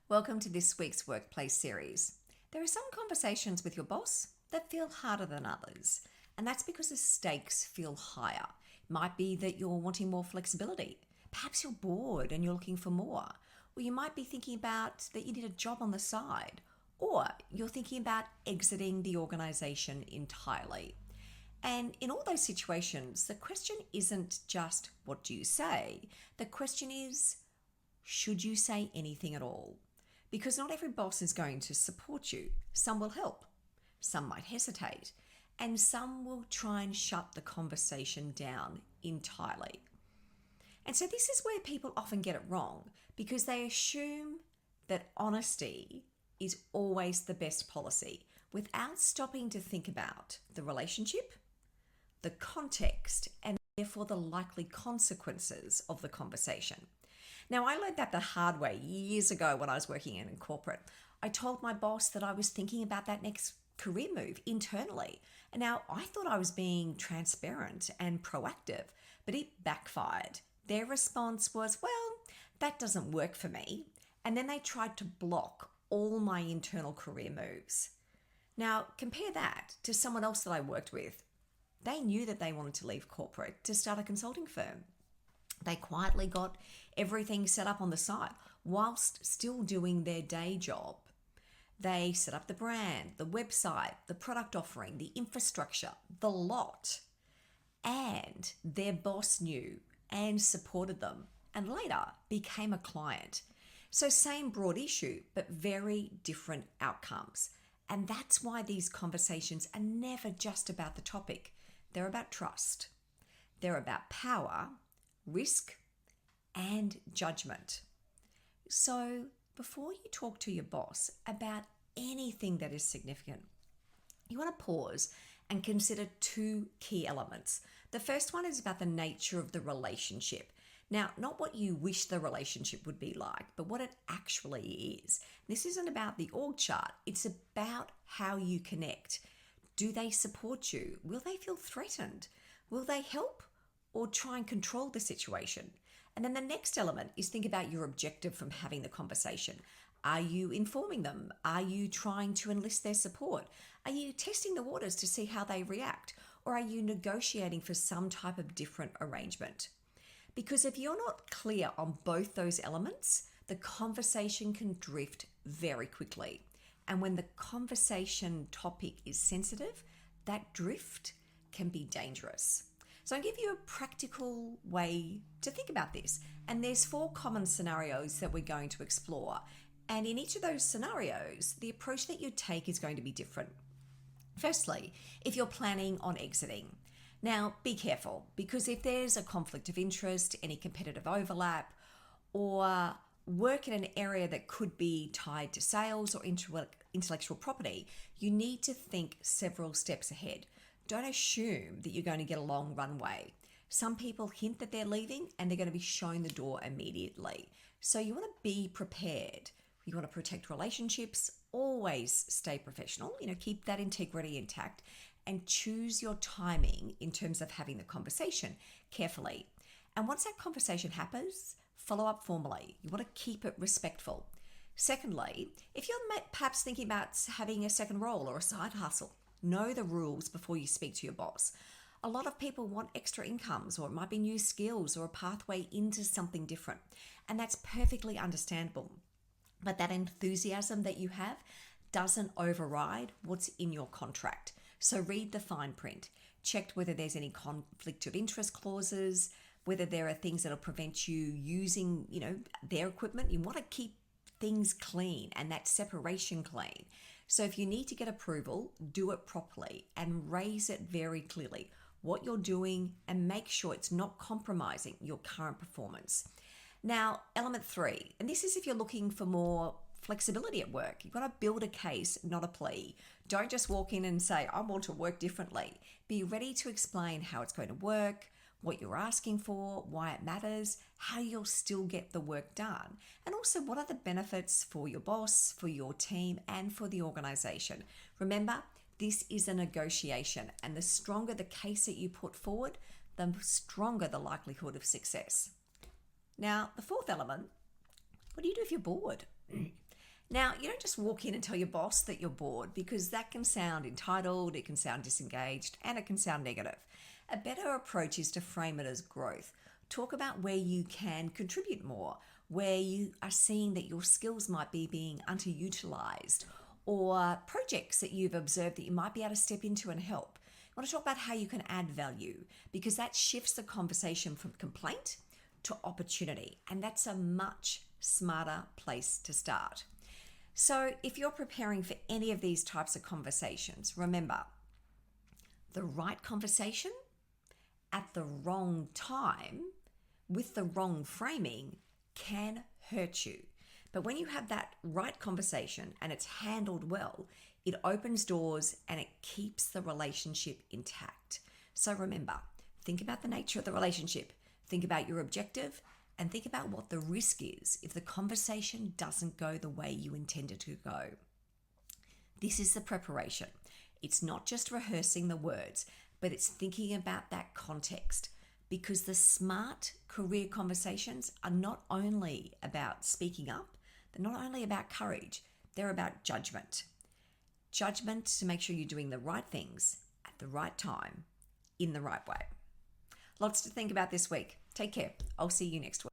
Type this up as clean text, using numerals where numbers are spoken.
Welcome to this week's Workplace series. There are some conversations with your boss that feel harder than others, and that's because the stakes feel higher. It might be that you're wanting more flexibility. Perhaps you're bored and you're looking for more. Or you might be thinking about that you need a job on the side. Or you're thinking about exiting the organization entirely. And in all those situations, the question isn't just what do you say? The question is, should you say anything at all? Because not every boss is going to support you. Some will help, some might hesitate, and some will try and shut the conversation down entirely. And so this is where people often get it wrong because they assume that honesty is always the best policy without stopping to think about the relationship, the context, and therefore the likely consequences of the conversation. Now, I learned that the hard way years ago when I was working in corporate. I told my boss that I was thinking about that next career move internally. And now I thought I was being transparent and proactive, but it backfired. Their response was, well, that doesn't work for me. And then they tried to block all my internal career moves. Now, compare that to someone else that I worked with. They knew that they wanted to leave corporate to start a consulting firm. They quietly got everything set up on the side whilst still doing their day job. They set up the brand, the website, the product offering, the infrastructure, the lot. And their boss knew and supported them and later became a client. So same broad issue, but very different outcomes. And that's why these conversations are never just about the topic. They're about trust. They're about power, risk, and judgment. So before you talk to your boss about anything that is significant, you want to pause and consider two key elements. The first one is about the nature of the relationship. Now, not what you wish the relationship would be like, but what it actually is. This isn't about the org chart. It's about how you connect. Do they support you? Will they feel threatened? Will they help or try and control the situation? And then the next element is think about your objective from having the conversation. Are you informing them? Are you trying to enlist their support? Are you testing the waters to see how they react? Or are you negotiating for some type of different arrangement? Because if you're not clear on both those elements, the conversation can drift very quickly. And when the conversation topic is sensitive, that drift can be dangerous. So I'll give you a practical way to think about this. And there's 4 common scenarios that we're going to explore. And in each of those scenarios, the approach that you take is going to be different. Firstly, if you're planning on exiting. Now, be careful, because if there's a conflict of interest, any competitive overlap, or work in an area that could be tied to sales or intellectual property, you need to think several steps ahead. Don't assume that you're going to get a long runway. Some people hint that they're leaving and they're going to be shown the door immediately. So you want to be prepared. You want to protect relationships, always stay professional, keep that integrity intact and choose your timing in terms of having the conversation carefully. And once that conversation happens, follow up formally. You want to keep it respectful. Secondly, if you're perhaps thinking about having a second role or a side hustle, know the rules before you speak to your boss. A lot of people want extra incomes, or it might be new skills or a pathway into something different. And that's perfectly understandable. But that enthusiasm that you have doesn't override what's in your contract. So read the fine print. Check whether there's any conflict of interest clauses, whether there are things that'll prevent you using, their equipment. You want to keep things clean and that separation clean. So if you need to get approval, do it properly and raise it very clearly, what you're doing, and make sure it's not compromising your current performance. Now, element 3, and this is if you're looking for more flexibility at work. You've got to build a case, not a plea. Don't just walk in and say, I want to work differently. Be ready to explain how it's going to work, what you're asking for, why it matters, how you'll still get the work done, and also what are the benefits for your boss, for your team, and for the organization. Remember, this is a negotiation, and the stronger the case that you put forward, the stronger the likelihood of success. Now, the 4th element, what do you do if you're bored? Now, you don't just walk in and tell your boss that you're bored, because that can sound entitled, it can sound disengaged, and it can sound negative. A better approach is to frame it as growth. Talk about where you can contribute more, where you are seeing that your skills might be being underutilized, or projects that you've observed that you might be able to step into and help. You want to talk about how you can add value, because that shifts the conversation from complaint to opportunity, and that's a much smarter place to start. So if you're preparing for any of these types of conversations, remember, the right conversation at the wrong time with the wrong framing can hurt you. But when you have that right conversation and it's handled well, it opens doors and it keeps the relationship intact. So remember, think about the nature of the relationship, think about your objective, and think about what the risk is if the conversation doesn't go the way you intended to go. This is the preparation. It's not just rehearsing the words, but it's thinking about that context, because the smart career conversations are not only about speaking up, they're not only about courage, they're about judgment. Judgment to make sure you're doing the right things at the right time, in the right way. Lots to think about this week. Take care. I'll see you next week.